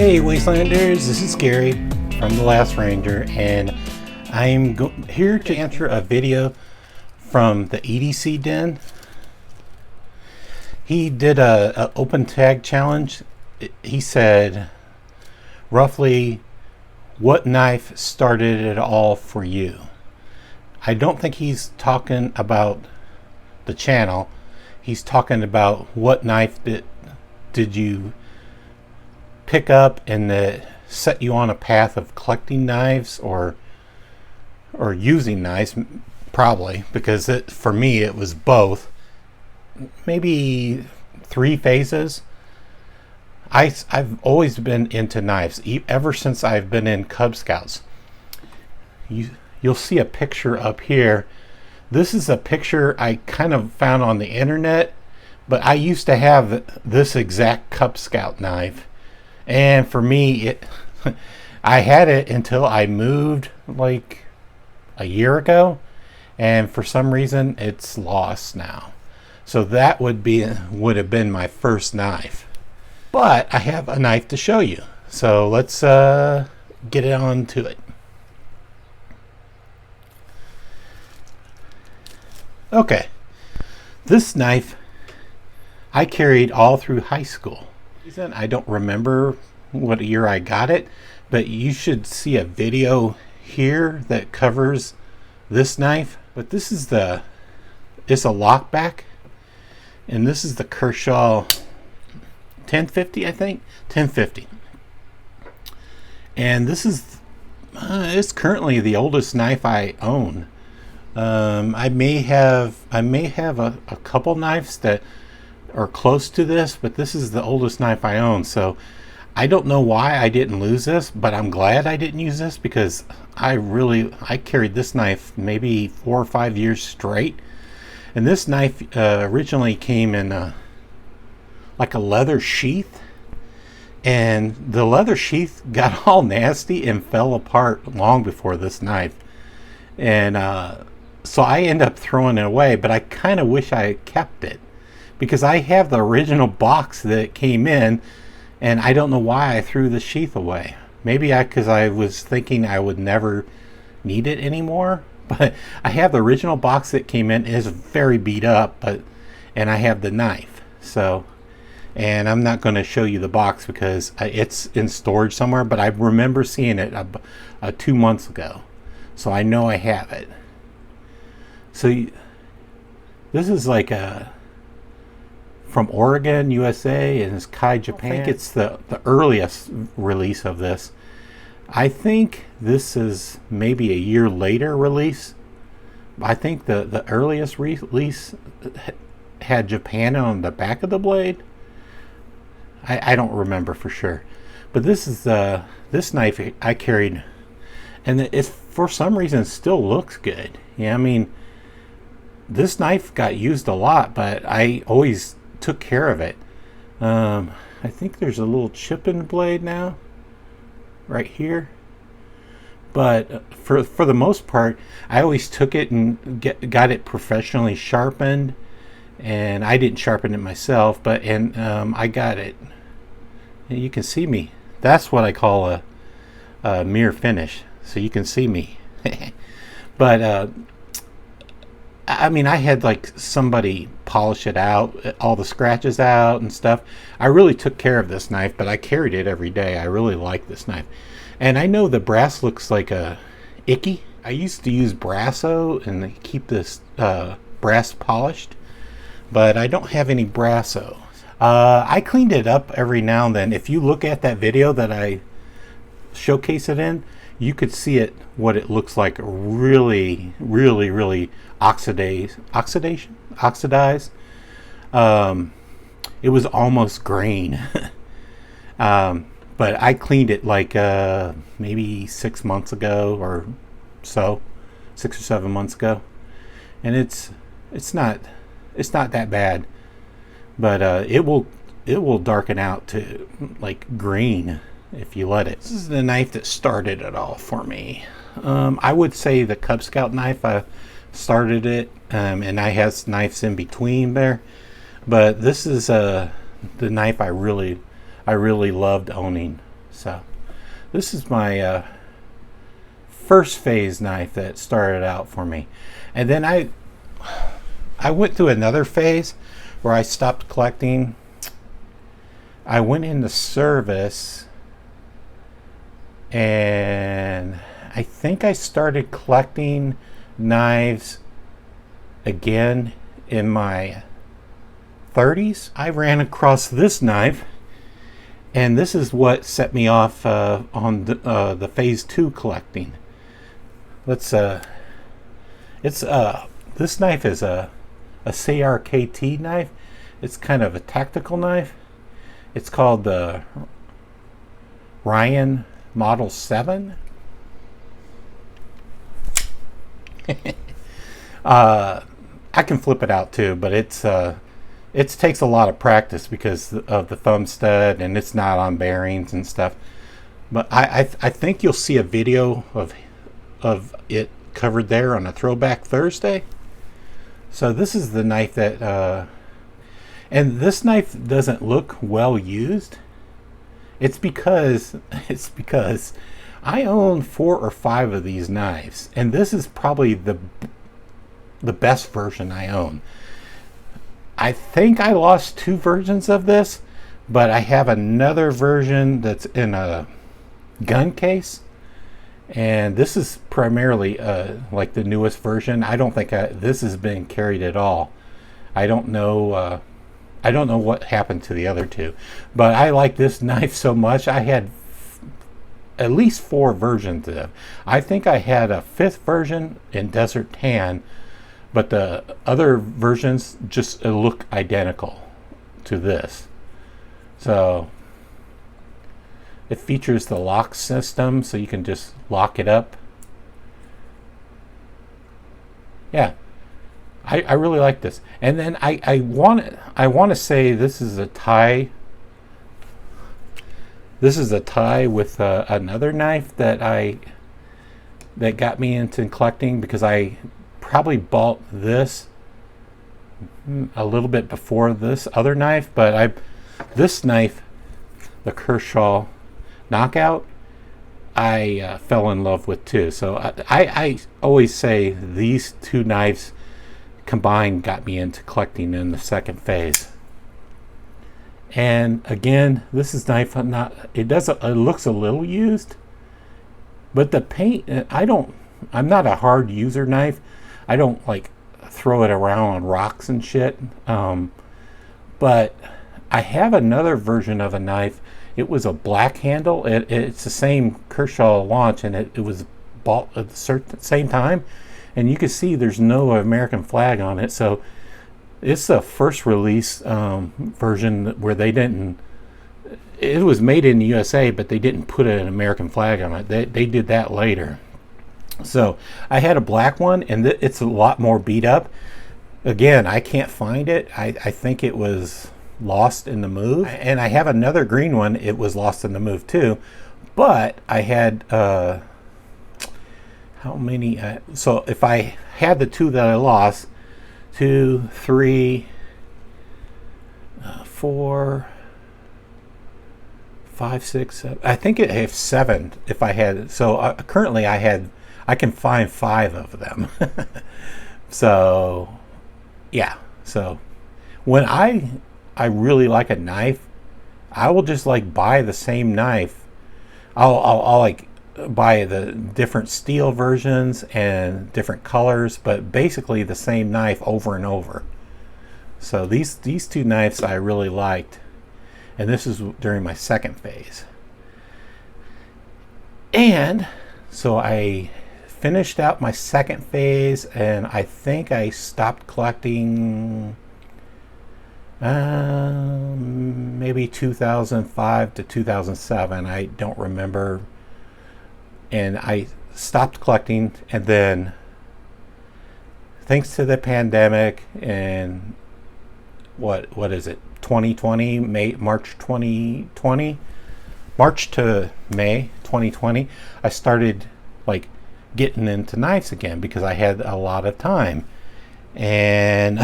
Hey Wastelanders, this is Gary from The Last Ranger, and I'm here to answer a video from the EDC DEN. He did a open tag challenge. He said roughly, what knife started it all for you? I don't think he's talking about the channel. He's talking about what knife did you pick up and that set you on a path of collecting knives or using knives, probably, because for me it was both. Maybe 3 phases. I've always been into knives ever since I've been in Cub Scouts. You'll see a picture up here. This is a picture I kind of found on the internet, but I used to have this exact Cub Scout knife. And for me, I had it until I moved like a year ago, and for some reason it's lost now. So that would have been my first knife. But I have a knife to show you. So let's get it on to it. Okay, this knife I carried all through high school. I don't remember what year I got it, but you should see a video here that covers this knife. But this is it's a lockback, and this is the Kershaw 1050, I think 1050, and this is it's currently the oldest knife I own. I may have a couple knives that are close to this, but this is the oldest knife I own. So I don't know why I didn't lose this, but I'm glad I didn't use this, because I carried this knife maybe 4 or 5 years straight. And this knife originally came in like a leather sheath, and the leather sheath got all nasty and fell apart long before this knife. And so I ended up throwing it away, but I kind of wish I kept it, because I have the original box that it came in, and I don't know why I threw the sheath away. Maybe because I was thinking I would never need it anymore. But I have the original box that came in. It is very beat up, and I have the knife. So, and I'm not going to show you the box because it's in storage somewhere, but I remember seeing it 2 months ago. So I know I have it. So this is like from Oregon, USA, and it's Kai, Japan. I think it's the earliest release of this. I think this is maybe a year later release. I think the earliest release had Japan on the back of the blade. I don't remember for sure. But this is this knife I carried, and it for some reason still looks good. Yeah, I mean, this knife got used a lot, but I always took care of it. I think there's a little chip in the blade now, right here. But for the most part, I always took it and got it professionally sharpened, and I didn't sharpen it myself, but I got it. You can see me. That's what I call a mirror finish, so you can see me. But I mean, I had like somebody polish it out, all the scratches out and stuff. I really took care of this knife, but I carried it every day. I really like this knife. And I know the brass looks like icky. I used to use Brasso and keep this brass polished, but I don't have any Brasso. I cleaned it up every now and then. If you look at that video that I showcase it in, you could see what it looks like, really oxidized. It was almost grain. But I cleaned it like maybe 6 months ago or so, 6 or 7 months ago, and it's not that bad, but it will darken out to like green if you let it. This is the knife that started it all for me. I would say the Cub Scout knife started it, and I have knives in between there, but this is the knife I really loved owning. So this is my first phase knife that started out for me. And then I went through another phase where I stopped collecting. I went into service, and I think I started collecting knives again in my 30s. I ran across this knife, and this is what set me off on the phase 2 collecting. Let's this knife is a CRKT knife. It's kind of a tactical knife. It's called the Ryan Model 7. I can flip it out too, but it takes a lot of practice because of the thumb stud, and it's not on bearings and stuff. But I think you'll see a video of it covered there on a Throwback Thursday. So this is the knife that and this knife doesn't look well used. It's because I own 4 or 5 of these knives, and this is probably the best version I own. I think I lost 2 versions of this, but I have another version that's in a gun case, and this is primarily like the newest version. I don't think this has been carried at all. I don't know what happened to the other 2, but I like this knife so much. I had at least 4 versions of it. I think I had a 5th version in Desert Tan, but the other versions just look identical to this. So it features the lock system, so you can just lock it up. Yeah, I really like this. And then I want to say this is a tie. This is a tie with another knife that got me into collecting, because I probably bought this a little bit before this other knife, but this knife, the Kershaw Knockout, I fell in love with too. So I always say these 2 knives combined got me into collecting in the second phase. And again, this is knife it looks a little used, but the paint, I'm not a hard user knife. I don't like throw it around on rocks and shit. But I have another version of a knife. It was a black handle. It's the same Kershaw launch, and it was bought at the same time. And you can see there's no American flag on it. So it's a first release version where they didn't. It was made in the USA, but they didn't put an American flag on it. They did that later. So I had a black one, and it's a lot more beat up. Again, I can't find it. I think it was lost in the move. And I have another green one. It was lost in the move too. But I had how many? So if I had the 2 that I lost, 2, 3, 4, 5, 6, 7. I think I have 7 if I had. So currently I can find 5 of them. So yeah. So when I really like a knife, I will just like buy the same knife. I'll like buy the different steel versions and different colors, but basically the same knife over and over. So these 2 knives I really liked, and this is during my second phase. And so I finished out my second phase, and I think I stopped collecting maybe 2005 to 2007. I don't remember. And I stopped collecting, and then thanks to the pandemic and what is it, 2020, March to May 2020, I started like getting into knives again because I had a lot of time, and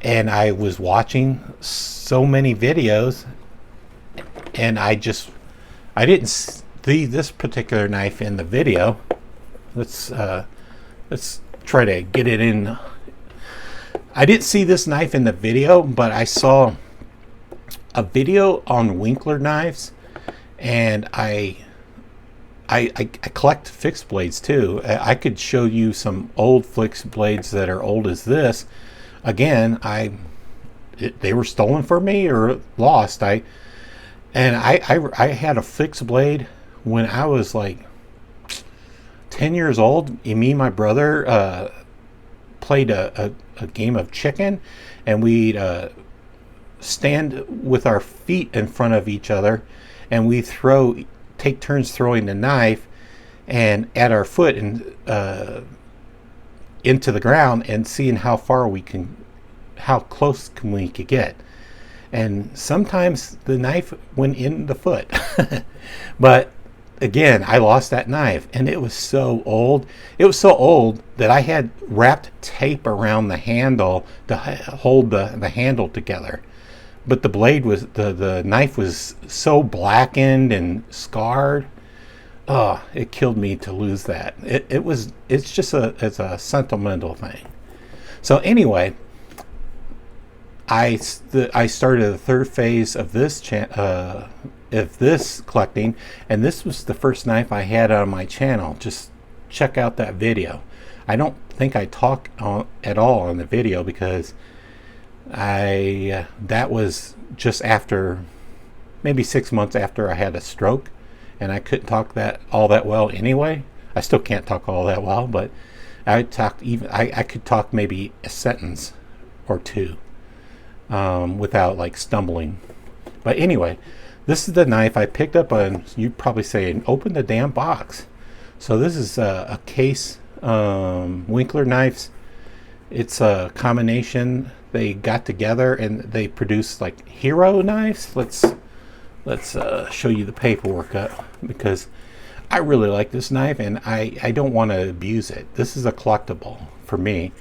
and I was watching so many videos, and I just I didn't see this particular knife in the video. Let's try to get it in. I didn't see this knife in the video, but I saw a video on Winkler knives, and I collect fixed blades too. I could show you some old fixed blades that are old as this. Again, they were stolen from me or lost. I had a fixed blade when I was like 10 years old. Me and my brother played a game of chicken, and we'd stand with our feet in front of each other, and we take turns throwing the knife and at our foot and into the ground, and seeing how close we could get. And sometimes the knife went in the foot. But again, I lost that knife, and it was so old. It was so old that I had wrapped tape around the handle to hold the handle together. But the blade was, the knife was so blackened and scarred. Oh, it killed me to lose that. It's just a sentimental thing. So anyway, I started the third phase of this collecting, and this was the first knife I had on my channel. Just check out that video. I don't think I talk at all on the video because that was just after, maybe 6 months after I had a stroke, and I couldn't talk all that well anyway. I still can't talk all that well, but I could talk maybe a sentence or two without like stumbling. But anyway, this is the knife I picked up on, you'd probably say, open the damn box. So this is a Case Winkler knives. It's a combination. They got together and they produced like hero knives. Let's show you the paperwork because I really like this knife, and I don't want to abuse it. This is a collectible for me.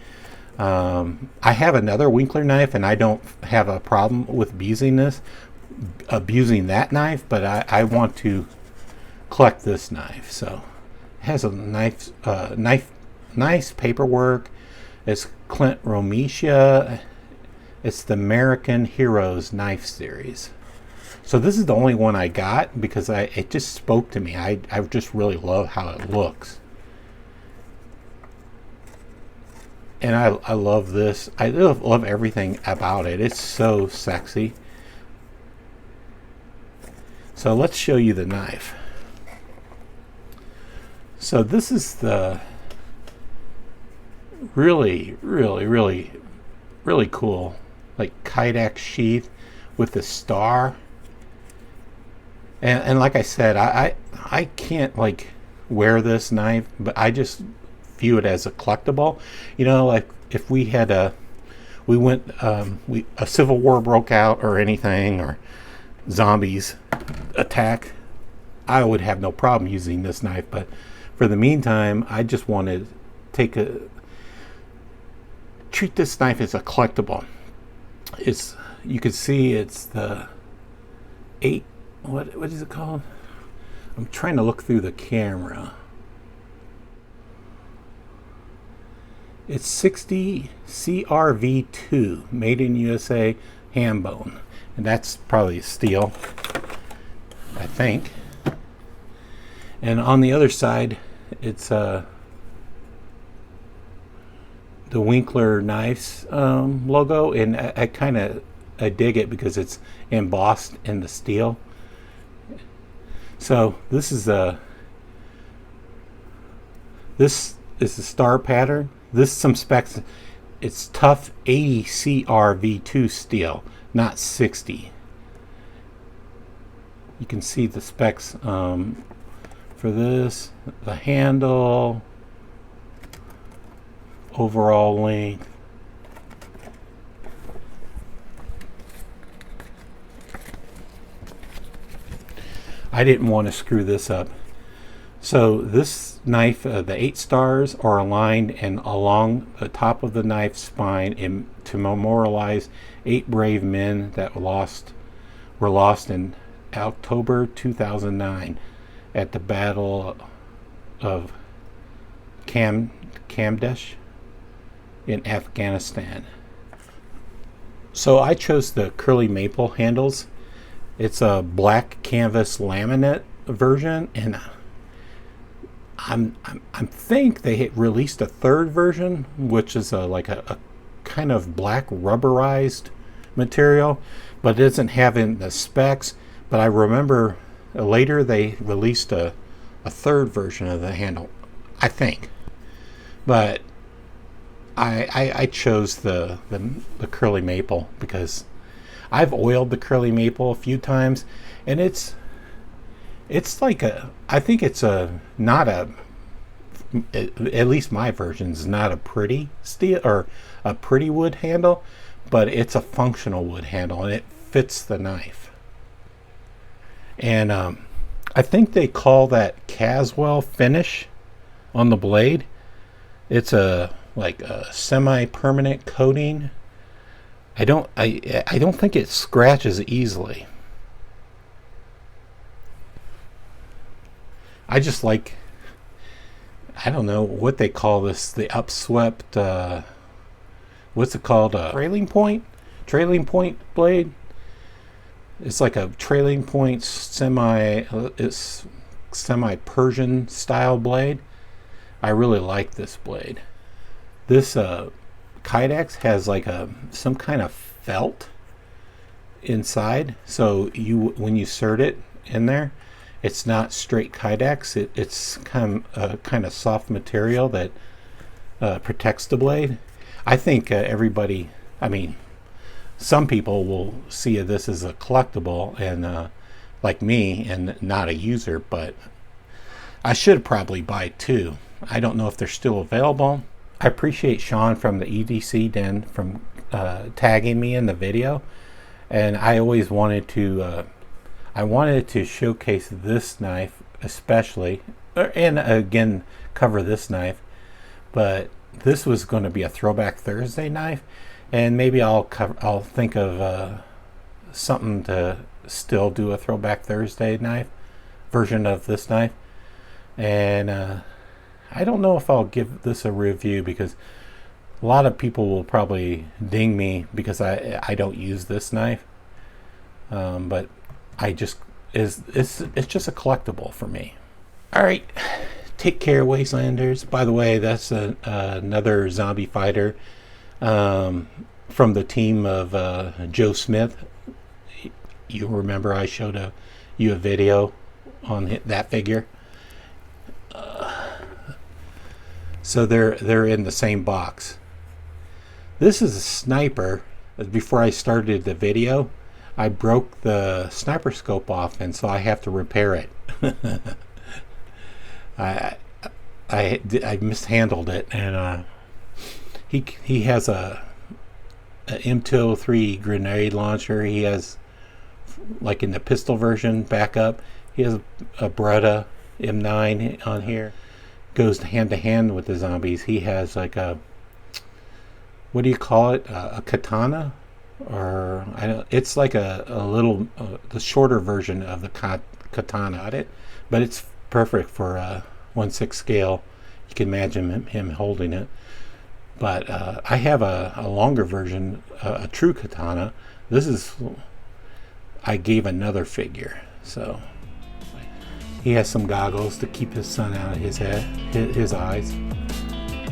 I have another Winkler knife, and I don't have a problem with abusing that knife, but I want to collect this knife. So it has a nice paperwork. It's Clint Romicia. It's the American Heroes knife series. So this is the only one I got because it just spoke to me. I just really love how it looks. And I love this. I love everything about it. It's so sexy. So let's show you the knife. So this is the really cool, like Kydex sheath with the star. And like I said, I can't like wear this knife, but I just view it as a collectible. You know, like if we had a civil war broke out or anything, or zombies attack, I would have no problem using this knife. But for the meantime, I just want to treat this knife as a collectible. You can see it's the 8, what is it called? I'm trying to look through the camera. It's 60 CRV2, made in USA, ham bone, and that's probably steel, I think. And on the other side, it's the Winkler Knives logo, and I dig it because it's embossed in the steel. So this is the star pattern. This is some specs. It's tough 80 CRV2 steel, not 60. You can see the specs for this, the handle, overall length. I didn't want to screw this up. So this knife, the 8 stars are aligned and along the top of the knife spine to memorialize 8 brave men that were lost in October 2009 at the Battle of Kamdesh in Afghanistan. So I chose the curly maple handles. It's a black canvas laminate version, and I think they released a third version, which is like a kind of black rubberized material, but it doesn't have in the specs. But I remember later they released a third version of the handle, I think. But I chose the curly maple because I've oiled the curly maple a few times, and it's like I think it's not a, at least my version is not a pretty steel or a pretty wood handle, but it's a functional wood handle and it fits the knife. And I think they call that Caswell finish on the blade. It's a like a semi-permanent coating. I don't think it scratches easily. I just like, I don't know what they call this, the upswept, what's it called, trailing point blade. It's like a trailing point it's semi-Persian style blade. I really like this blade. This Kydex has like some kind of felt inside, so when you insert it in there, it's not straight Kydex. It's kind of soft material that protects the blade. I think everybody, I mean, some people will see this as a collectible and like me, and not a user, but I should probably buy two. I don't know if they're still available. I appreciate Sean from the EDC DEN from tagging me in the video, and I always wanted to showcase this knife especially, and again cover this knife, but this was going to be a Throwback Thursday knife, and maybe I'll think of something to still do a Throwback Thursday knife version of this knife. And I don't know if I'll give this a review because a lot of people will probably ding me because I don't use this knife, but it's just a collectible for me. All right, take care, Wastelanders. By the way, that's another zombie fighter from the team of Joe Smith. You remember I showed you a video on that figure. So they're in the same box. This is a sniper. Before I started the video, I broke the sniper scope off, and so I have to repair it. I mishandled it, and he has a M203 grenade launcher. He has, like in the pistol version, backup. He has a Beretta M9 on here. Goes hand to hand with the zombies. He has like a, what do you call it? A katana, or I don't. It's like a little the shorter version of the katana. But it's perfect for 1/6 scale. You can imagine him holding it. But I have a longer version, a true katana. This is, I gave another figure, so. He has some goggles to keep his sun out of his head, his eyes.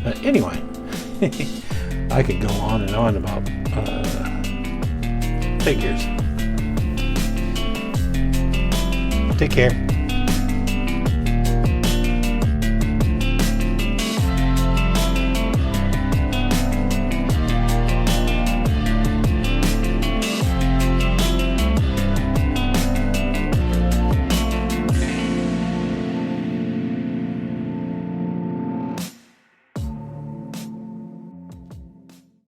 But anyway, I could go on and on about figures. Take care.